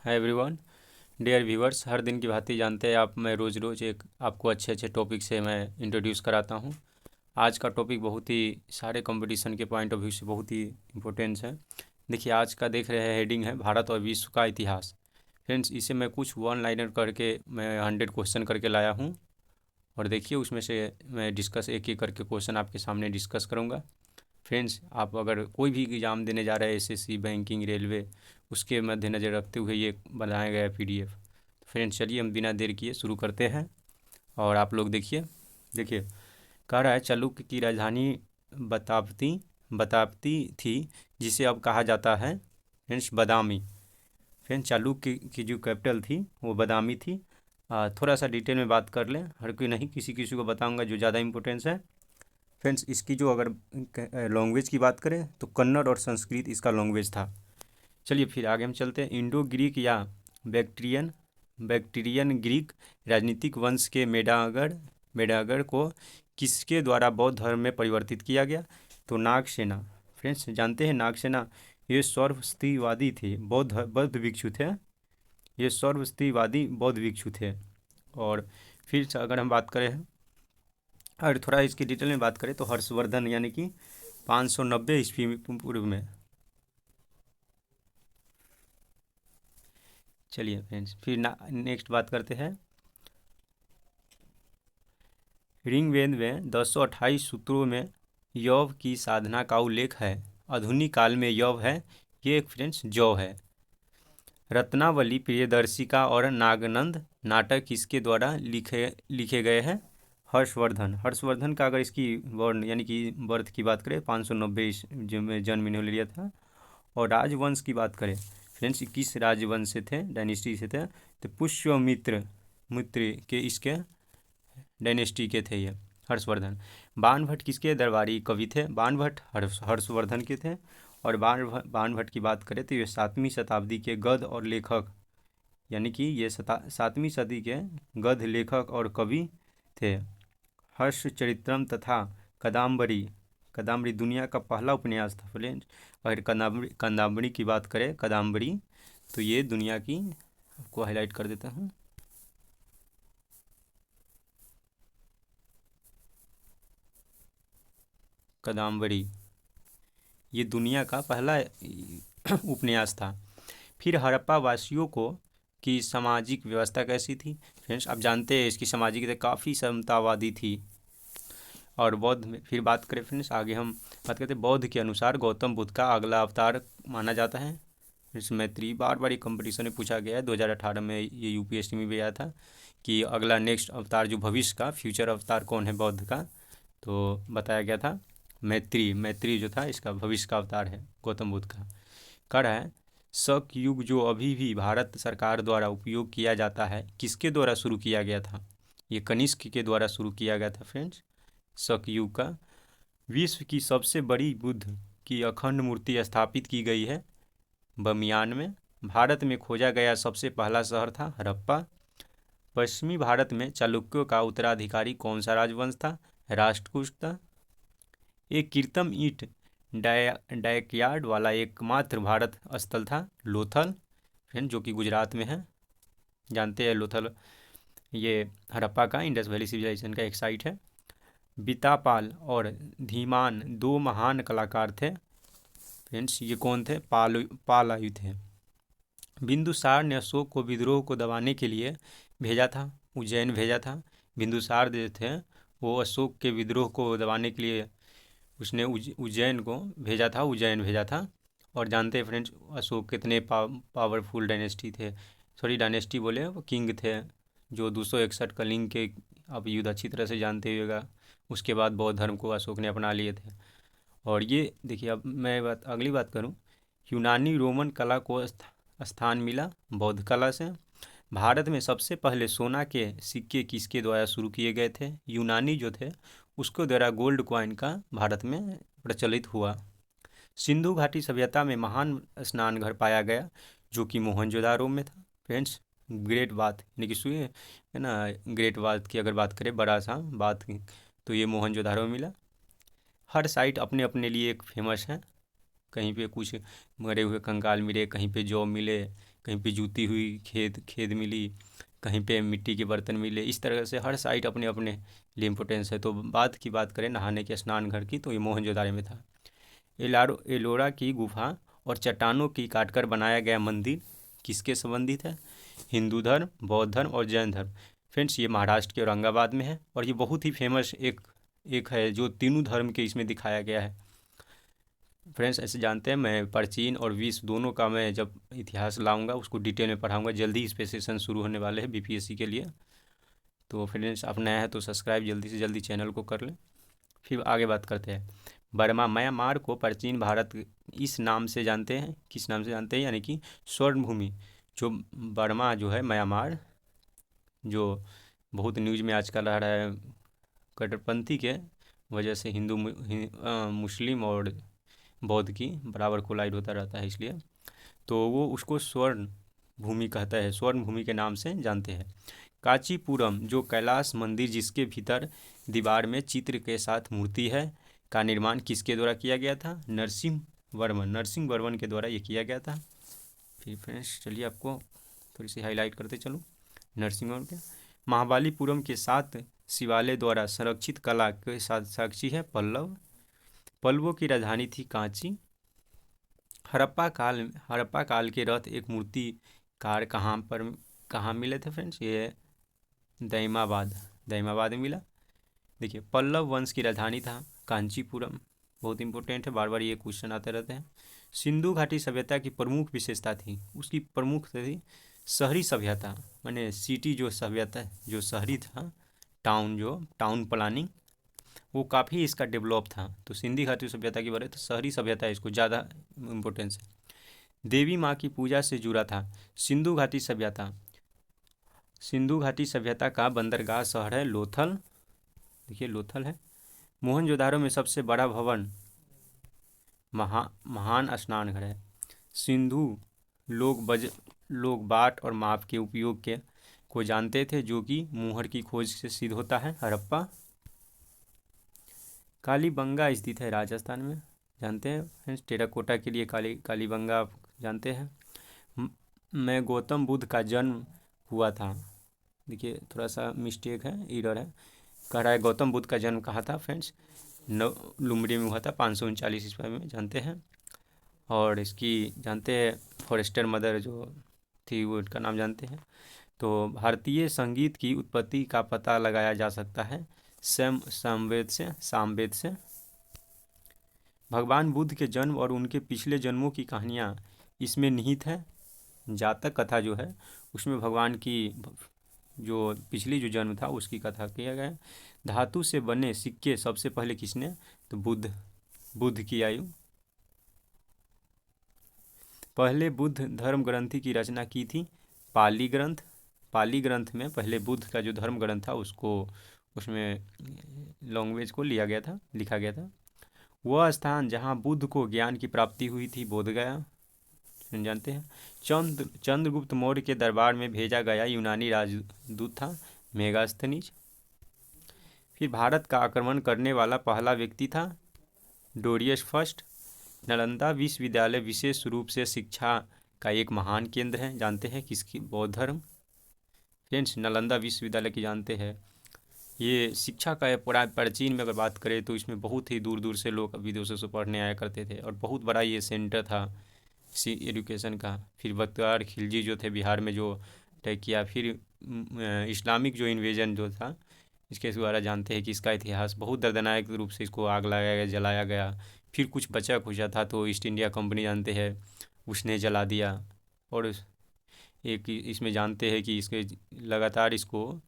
हाय everyone, dear viewers. हर दिन की भांति जानते हैं आप, मैं रोज़ रोज़ एक आपको अच्छे अच्छे टॉपिक से मैं इंट्रोड्यूस कराता हूं। आज का टॉपिक बहुत ही सारे कंपटीशन के पॉइंट ऑफ व्यू से बहुत ही इम्पोर्टेंस है। देखिए, आज का देख रहे हैं हेडिंग है भारत और विश्व का इतिहास। फ्रेंड्स, इसे मैं कुछ वन लाइनर करके मैं 100 क्वेश्चन करके लाया हूँ। और देखिए, उसमें से मैं डिस्कस एक एक करके क्वेश्चन आपके सामने डिस्कस करूँगा। फ्रेंड्स, आप अगर कोई भी एग्ज़ाम देने जा रहे हैं, एसएससी, बैंकिंग, रेलवे, उसके मद्देनज़र रखते हुए ये बनाया गया है पीडीएफ। तो फ्रेंड्स, चलिए हम बिना देर किए शुरू करते हैं। और आप लोग देखिए, कह रहा है चालुक्य की राजधानी बतावती बतावती थी, जिसे अब कहा जाता है फ्रेंड्स बदामी। फ्रेंड्स, चालुक्य की जो कैपिटल थी वो बदामी थी। थोड़ा सा डिटेल में बात कर लें, हर कोई नहीं, किसी किसी को बताऊंगा जो ज़्यादा इंपॉर्टेंस है। फ्रेंड्स, इसकी जो अगर लैंग्वेज की बात करें तो कन्नड़ और संस्कृत इसका लैंग्वेज था। चलिए फिर आगे हम चलते हैं। इंडो ग्रीक या बैक्ट्रियन बैक्ट्रियन ग्रीक राजनीतिक वंश के मेडागर को किसके द्वारा बौद्ध धर्म में परिवर्तित किया गया? तो नागसेना। फ्रेंड्स, जानते हैं नागसेना, ये सर्वस्तिवादी थे, बौद्ध बौद्ध भिक्षु थे। ये सर्वस्तिवादी बौद्ध भिक्षु थे। और फिर से अगर हम बात करें और थोड़ा इसकी डिटेल में बात करें तो हर्षवर्धन यानी कि 590 ईस्वी पूर्व में। चलिए फ्रेंड्स, फिर नेक्स्ट बात करते हैं। ऋग्वेद में 1028 सूत्रों में यव की साधना का उल्लेख है। आधुनिक काल में यव है, ये एक फ्रेंड्स जौ है। रत्नावली, प्रियदर्शिका और नागनंद नाटक किसके द्वारा लिखे लिखे गए हैं? हर्षवर्धन। हर्षवर्धन का अगर इसकी वर्ण यानी कि बर्थ की बात करें 590 में जन्म इन्होंने लिया था। और राजवंश की बात करें फ्रेंड्स, किस राजवंश से थे, डायनेस्टी से थे? तो पुष्यमित्र मित्र के इसके डायनेस्टी के थे ये हर्षवर्धन। बाणभट्ट किसके दरबारी कवि थे? बाणभट्ट हर्षवर्धन के थे। और बाणभट्ट की बात करें तो ये 7वीं शताब्दी के गद्य और लेखक, यानी कि ये 7वीं सदी के गद्य लेखक और कवि थे। हर्षचरित्रम तथा कदाम्बरी कदाम्बरी दुनिया का पहला उपन्यास था फ्रेंड्स। अगर कदाम्बरी की बात करें, कदाम्बरी, तो ये दुनिया की, आपको हाईलाइट कर देता हूँ, कदाम्बरी ये दुनिया का पहला उपन्यास था। फिर हड़प्पा वासियों को की सामाजिक व्यवस्था कैसी थी? फ्रेंड्स, आप जानते हैं इसकी सामाजिक काफ़ी समतावादी थी। और बौद्ध में फिर बात करें फ्रेंड्स, आगे हम बात करते हैं। बौद्ध के अनुसार गौतम बुद्ध का अगला अवतार माना जाता है फ्रेंड्स मैत्री। बार बार ये कंपटीशन में पूछा गया है, 2018 में ये यूपीएससी में भी आया था कि अगला नेक्स्ट अवतार जो भविष्य का फ्यूचर अवतार कौन है बौद्ध का, तो बताया गया था मैत्री जो था इसका भविष्य का अवतार है गौतम बुद्ध का। कर है शक युग जो अभी भी भारत सरकार द्वारा उपयोग किया जाता है, किसके द्वारा शुरू किया गया था? ये कनिष्क के द्वारा शुरू किया गया था फ्रेंड्स, शक युग का। विश्व की सबसे बड़ी बुद्ध की अखंड मूर्ति स्थापित की गई है बमियान में। भारत में खोजा गया सबसे पहला शहर था हड़प्पा। पश्चिमी भारत में चालुक्यों का उत्तराधिकारी कौन सा राजवंश था? राष्ट्रकूट था। एक कृत्रिम ईंट डायकयार्ड वाला एकमात्र भारत स्थल था लोथल फ्रेंड, जो कि गुजरात में है। जानते हैं लोथल, ये हड़प्पा का इंडस वैली सिविलाइजेशन का एक साइट है। बीतापाल और धीमान दो महान कलाकार थे फ्रेंड्स, ये कौन थे? पालायु थे। बिंदुसार ने अशोक को विद्रोह को दबाने के लिए भेजा था, उज्जैन भेजा था। बिंदुसार जो थे वो अशोक के विद्रोह को दबाने के लिए उसने उज्जैन भेजा था। और जानते हैं फ्रेंड्स अशोक कितने पावरफुल डायनेस्टी थे, सॉरी डायनेस्टी बोले, वो किंग थे जो 261 कलिंग के आप युद्ध अच्छी तरह से जानते होगा। उसके बाद बौद्ध धर्म को अशोक ने अपना लिए थे। और ये देखिए, अब मैं अगली बात करूं, यूनानी रोमन कला को स्थान मिला बौद्ध कला से। भारत में सबसे पहले सोना के सिक्के किसके द्वारा शुरू किए गए थे? यूनानी जो थे उसको द्वारा गोल्ड कॉइन का भारत में प्रचलित हुआ। सिंधु घाटी सभ्यता में महान स्नान घर पाया गया जो कि मोहनजोदारो में था फ्रेंड्स। ग्रेट बात यानी कि सुनिए है ना, ग्रेट बात की अगर बात करें, बड़ा सा बात की, तो ये मोहनजोदारो में मिला। हर साइट अपने अपने लिए एक फेमस है, कहीं पे कुछ मरे हुए कंकाल मिले, कहीं पे जौ मिले, कहीं पे जूती हुई खेद मिली, कहीं पे मिट्टी के बर्तन मिले। इस तरह से हर साइट अपने अपने लिए इम्पोर्टेंस है। तो बात करें नहाने के स्नान घर की, तो ये मोहनजोदाड़ो में था। एलोरा की गुफा और चट्टानों की काटकर बनाया गया मंदिर किसके संबंधित है? हिंदू धर्म, बौद्ध धर्म और जैन धर्म। फ्रेंड्स ये महाराष्ट्र के औरंगाबाद में है और ये बहुत ही फेमस एक है जो तीनों धर्म के इसमें दिखाया गया है। फ्रेंड्स ऐसे जानते हैं, मैं प्राचीन और विश्व दोनों का मैं जब इतिहास लाऊंगा उसको डिटेल में पढ़ाऊंगा। जल्दी इस पे सेशन शुरू होने वाले हैं बीपीएससी के लिए। तो फ्रेंड्स आप नया है तो सब्सक्राइब जल्दी से जल्दी चैनल को कर लें। फिर आगे बात करते हैं। बर्मा, म्यांमार को प्राचीन भारत इस नाम से जानते हैं, किस नाम से जानते हैं? यानी कि स्वर्ण भूमि। जो बर्मा जो है, म्यांमार, जो बहुत न्यूज़ में आजकल आ रहा है कट्टरपंथी के वजह से हिंदू मुस्लिम और बौद्ध की बराबर कोलाइड होता रहता है, इसलिए तो वो उसको स्वर्ण भूमि कहता है, स्वर्ण भूमि के नाम से जानते हैं। कांचीपुरम, जो कैलाश मंदिर जिसके भीतर दीवार में चित्र के साथ मूर्ति है, का निर्माण किसके द्वारा किया गया था? नरसिंह वर्मन के द्वारा ये किया गया था। फिर फ्रेंड्स चलिए आपको थोड़ी सी हाईलाइट करते चलूँ नरसिंह वर्मन के। महाबलीपुरम के 7 शिवालय द्वारा संरक्षित कला के साथ साक्षी है पल्लवों की राजधानी थी कांची। हड़प्पा काल के रथ एक मूर्तिकार कहाँ मिले थे फ्रेंड्स? ये दैमाबाद में मिला। देखिए पल्लव वंश की राजधानी था कांचीपुरम, बहुत इंपॉर्टेंट है, बार बार ये क्वेश्चन आते रहते हैं। सिंधु घाटी सभ्यता की प्रमुख विशेषता थी, उसकी प्रमुख थी शहरी सभ्यता, माने सिटी जो सभ्यता जो शहरी था, टाउन प्लानिंग वो काफ़ी इसका डेवलप था। तो सिंधु घाटी सभ्यता की बारे तो शहरी सभ्यता इसको ज़्यादा इम्पोर्टेंस है। देवी माँ की पूजा से जुड़ा था सिंधु घाटी सभ्यता का बंदरगाह शहर है लोथल। देखिए लोथल है। मोहनजोदाड़ो में सबसे बड़ा भवन महान स्नान घर है। सिंधु लोग बाट और माप के उपयोग को जानते थे, जो कि मुहर की खोज से सिद्ध होता है। हड़प्पा। कालीबंगा स्थित है राजस्थान में, जानते हैं। टेराकोटा के लिए कालीबंगा आप जानते हैं। में गौतम बुद्ध का जन्म हुआ था। देखिए थोड़ा सा मिस्टेक है, एरर है, कह रहा है गौतम बुद्ध का जन्म कहाँ था फ्रेंड्स? लुम्बिनी में हुआ था 539 ईस्वी में, जानते हैं। और इसकी जानते हैं फॉरेस्टर मदर जो थी वो उनका नाम जानते हैं। तो भारतीय संगीत की उत्पत्ति का पता लगाया जा सकता है सामवेद से। भगवान बुद्ध के जन्म और उनके पिछले जन्मों की कहानियाँ इसमें निहित है। जातक कथा जो है उसमें भगवान की जो पिछली जो जन्म था उसकी कथा किया गया। धातु से बने सिक्के सबसे पहले किसने? तो बुद्ध की आयु। पहले बुद्ध धर्म ग्रंथि की रचना की थी पाली ग्रंथ में पहले बुद्ध का जो धर्म ग्रंथ था उसमें लैंग्वेज को लिखा गया था। वह स्थान जहाँ बुद्ध को ज्ञान की प्राप्ति हुई थी बोध गया, जानते हैं। चंद्रगुप्त मौर्य के दरबार में भेजा गया यूनानी राजदूत था मेगास्थनीज। फिर भारत का आक्रमण करने वाला पहला व्यक्ति था डोरियस फर्स्ट। नालंदा विश्वविद्यालय विशेष रूप से शिक्षा का एक महान केंद्र है, जानते हैं किसकी? बौद्ध धर्म। फ्रेंड्स नालंदा विश्वविद्यालय की जानते हैं, ये शिक्षा का प्राचीन में अगर बात करें तो इसमें बहुत ही दूर दूर से लोग विदेशों से पढ़ने आया करते थे और बहुत बड़ा ये सेंटर था एजुकेशन का। फिर बख्तियार खिलजी जो थे बिहार में जो अटैक किया, फिर इस्लामिक जो इन्वेजन जो था इसके द्वारा जानते हैं कि इसका इतिहास बहुत दर्दनाक रूप से इसको आग लगाया गया, जलाया गया। फिर कुछ बचा खुचा था तो ईस्ट इंडिया कंपनी जानते हैं उसने जला दिया। और एक इसमें जानते हैं कि इसके लगातार इसको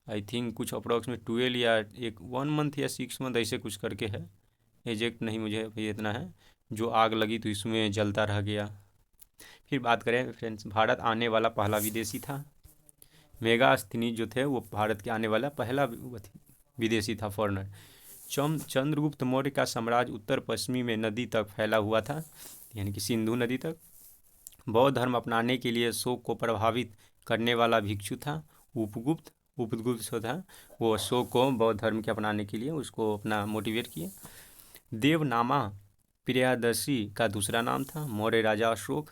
आई थिंक कुछ अप्रॉक्सीमेट 12 या 1 मंथ या 6 मंथ ऐसे कुछ करके है, एग्जैक्ट नहीं मुझे अभी इतना है, जो आग लगी तो इसमें जलता रह गया। फिर बात करें फ्रेंड्स, भारत आने वाला पहला विदेशी था मेगास्थनीज जो थे, वो भारत के आने वाला पहला विदेशी था, फॉरेनर। चंद्रगुप्त मौर्य का साम्राज्य उत्तर पश्चिमी में नदी तक फैला हुआ था, यानी कि सिंधु नदी तक। बौद्ध धर्म अपनाने के लिए अशोक को प्रभावित करने वाला भिक्षु था उपगुप्त जो था वो अशोक को बौद्ध धर्म के अपनाने के लिए उसको अपना मोटिवेट किया। देवनामा प्रियदर्शी का दूसरा नाम था मौर्य राजा अशोक।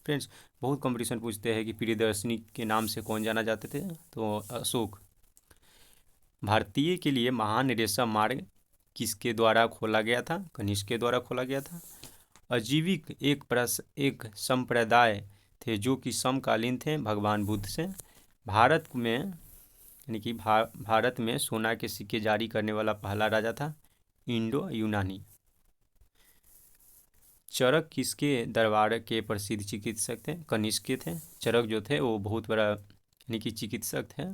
फ्रेंड्स बहुत कंपटीशन पूछते हैं कि प्रियदर्शनी के नाम से कौन जाना जाते थे, तो अशोक। भारतीय के लिए महान रेशम मार्ग किसके द्वारा खोला गया था? कनिष्क के द्वारा खोला गया था। अजीविक एक संप्रदाय थे जो कि समकालीन थे भगवान बुद्ध से। भारत में यानी कि भारत में सोना के सिक्के जारी करने वाला पहला राजा था इंडो यूनानी। चरक किसके दरबार के प्रसिद्ध चिकित्सक थे? कनिष्क के थे। चरक जो थे वो बहुत बड़ा यानी कि चिकित्सक थे,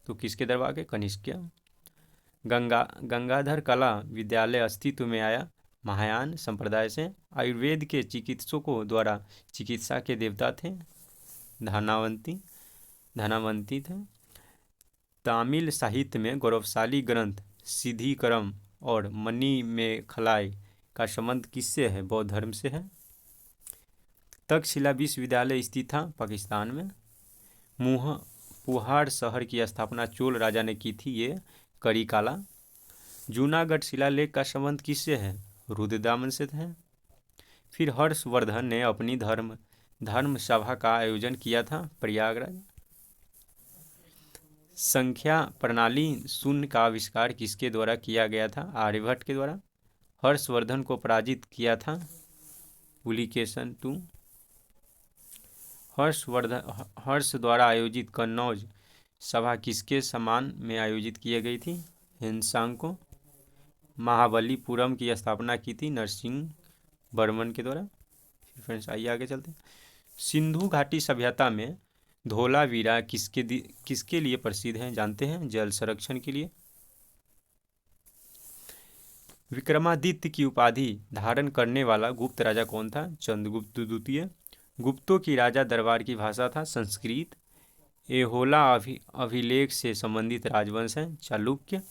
तो किसके दरबार के? कनिष्क के। गंगाधर कला विद्यालय अस्तित्व में आया महायान संप्रदाय से। आयुर्वेद के चिकित्सकों द्वारा चिकित्सा के देवता थे धनावंती थे। तमिल साहित्य में गौरवशाली ग्रंथ सिद्धिकरम और मणिमेखलाई का संबंध किससे है? बौद्ध धर्म से है। तक्षशिला विश्वविद्यालय स्थित था पाकिस्तान में। पुहाड़ शहर की स्थापना चोल राजा ने की थी, ये करिकाला। जूनागढ़ शिलालेख का संबंध किससे है? रुद्रदामन से है। फिर हर्षवर्धन ने अपनी धर्म सभा का आयोजन किया था प्रयागराज। संख्या प्रणाली शून्य का आविष्कार किसके द्वारा किया गया था? आर्यभट्ट के द्वारा। हर्षवर्धन को पराजित किया था पुलिकेशन टू। हर्ष द्वारा आयोजित कन्नौज सभा किसके सम्मान में आयोजित की गई थी? हिंसांग को। महाबलीपुरम की स्थापना की थी नरसिंह वर्मन के द्वारा। फ्रेंड्स आइए आगे चलते हैं। सिंधु घाटी सभ्यता में धोलावीरा किसके लिए प्रसिद्ध हैं? जानते हैं, जल संरक्षण के लिए। विक्रमादित्य की उपाधि धारण करने वाला गुप्त राजा कौन था? चंद्रगुप्त द्वितीय। गुप्तों की राजा दरबार की भाषा था संस्कृत। एहोला अभिलेख से संबंधित राजवंश है चालुक्य।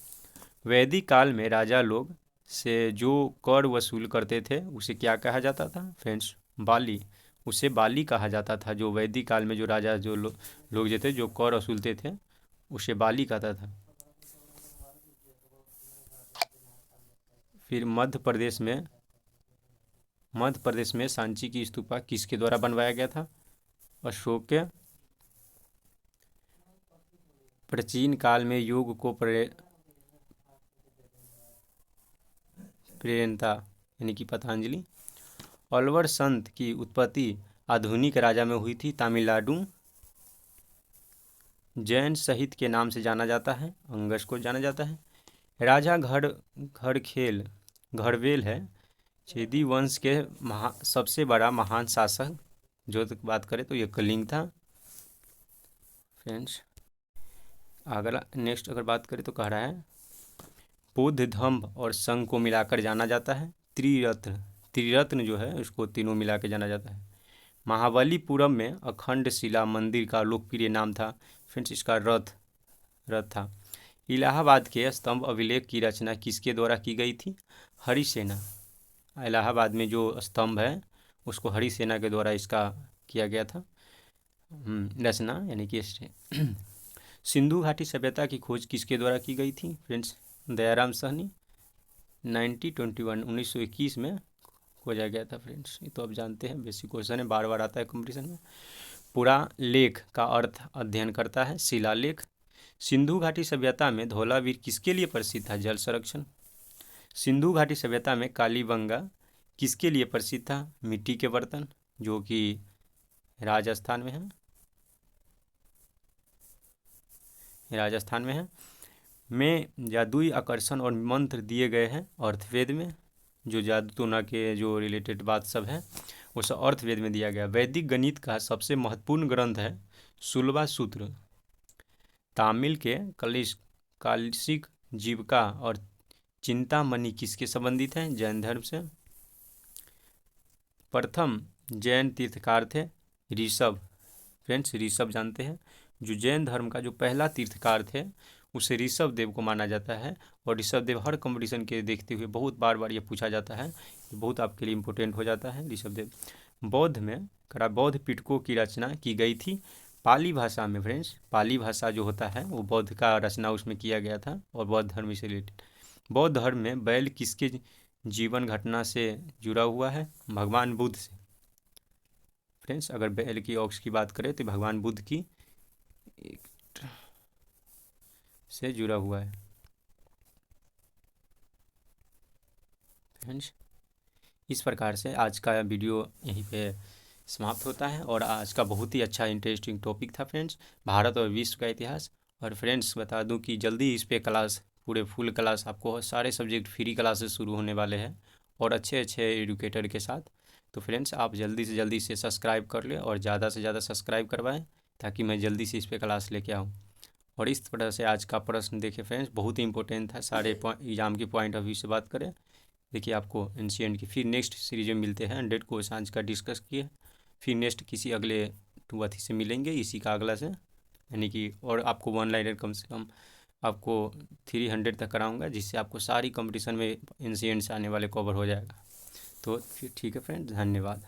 वैदिक काल में राजा लोग से जो कर वसूल करते थे उसे क्या कहा जाता था? फ्रेंड्स बाली। उसे बाली कहा जाता था। जो वैदिक काल में जो राजा जो लोग जो थे जो कर वसूलते थे उसे बाली कहता था। फिर मध्य प्रदेश में सांची की स्तूपा किसके द्वारा बनवाया गया था? अशोक के। प्राचीन काल में योग को प्रेरणता यानी कि पतंजलि। अलवर संत की उत्पत्ति आधुनिक राजा में हुई थी तमिलनाडु। जैन शहीद के नाम से जाना जाता है, अंगस को जाना जाता है। राजा घड़वेल है चेदी वंश के सबसे बड़ा महान शासक। जो तक बात करें तो ये कलिंग था। फ्रेंड्स अगला नेक्स्ट अगर बात करें तो कह रहा है बौद्ध धम्म और संघ को मिलाकर जाना जाता है त्रिरत्न जो है उसको तीनों मिला के जाना जाता है। महाबलीपुरम में अखंड शिला मंदिर का लोकप्रिय नाम था फ्रेंड्स इसका रथ था। इलाहाबाद के स्तंभ अभिलेख की रचना किसके द्वारा की गई थी? हरिसेना। इलाहाबाद में जो स्तंभ है उसको हरिसेना के द्वारा इसका किया गया था रचना यानी कि सिंधु घाटी सभ्यता की खोज किसके द्वारा की गई थी? फ्रेंड्स दयाराम साहनी 1921 में खोजा गया था। फ्रेंड्स ये तो आप जानते हैं, बेसिक क्वेश्चन है, बार बार आता है कंपटीशन में। पूरा लेख का अर्थ अध्ययन करता है शिलालेख। सिंधु घाटी सभ्यता में धौलावीर किसके लिए प्रसिद्ध था? जल संरक्षण। सिंधु घाटी सभ्यता में कालीबंगा किसके लिए प्रसिद्ध था? मिट्टी के बर्तन, जो कि राजस्थान में है। में जादुई आकर्षण और मंत्र दिए गए हैं अर्थवेद में। जो जादू टोना के जो रिलेटेड बात सब है वो सब अर्थवेद में दिया गया। वैदिक गणित का सबसे महत्वपूर्ण ग्रंथ है शुल्बा सूत्र। तामिल के कालिसिक जीविका और चिंतामणि किसके संबंधित हैं? जैन धर्म से। प्रथम जैन तीर्थकार थे ऋषभ। फ्रेंड्स ऋषभ जानते हैं, जो जैन धर्म का जो पहला तीर्थकार थे उसे ऋषभ देव को माना जाता है। और ऋषभ देव हर कंपटीशन के देखते हुए बहुत बार ये पूछा जाता है, बहुत आपके लिए इम्पोर्टेंट हो जाता है ऋषभ देव। बौद्ध पिटकों की रचना की गई थी पाली भाषा में। फ्रेंड्स पाली भाषा जो होता है वो बौद्ध का रचना उसमें किया गया था और बौद्ध धर्म से रिलेटेड। बौद्ध धर्म में बैल किसके जीवन घटना से जुड़ा हुआ है? भगवान बुद्ध से। फ्रेंड्स अगर बेल की ऑक्स की बात करें तो भगवान बुद्ध की से जुड़ा हुआ है। फ्रेंड्स इस प्रकार से आज का वीडियो यहीं पे समाप्त होता है और आज का बहुत ही अच्छा इंटरेस्टिंग टॉपिक था फ्रेंड्स, भारत और विश्व का इतिहास। और फ्रेंड्स बता दूं कि जल्दी इस पे क्लास पूरे फुल क्लास आपको सारे सब्जेक्ट फ्री क्लासेस शुरू होने वाले हैं और अच्छे अच्छे एजुकेटर के साथ। तो फ्रेंड्स आप जल्दी से जल्दी से सब्सक्राइब कर लें और ज़्यादा से ज़्यादा सब्सक्राइब करवाएं ताकि मैं जल्दी से इस पे क्लास लेके आऊँ। और इस तरह से आज का प्रश्न देखिए फ्रेंड्स बहुत ही इंपॉर्टेंट था, सारे एग्जाम के पॉइंट ऑफ व्यू से बात करें। देखिए आपको एनसीएंट की फिर नेक्स्ट सीरीज में मिलते हैं, 100 क्वेश्चन आज का डिस्कस किए। फिर नेक्स्ट किसी अगले अथी से मिलेंगे, इसी का अगला से, यानी कि और आपको वन लाइनर कम से कम आपको 300 तक कराऊंगा, जिससे आपको सारी कंपटीशन में एनसीएंट से आने वाले कवर हो जाएगा। तो फिर ठीक है फ्रेंड, धन्यवाद।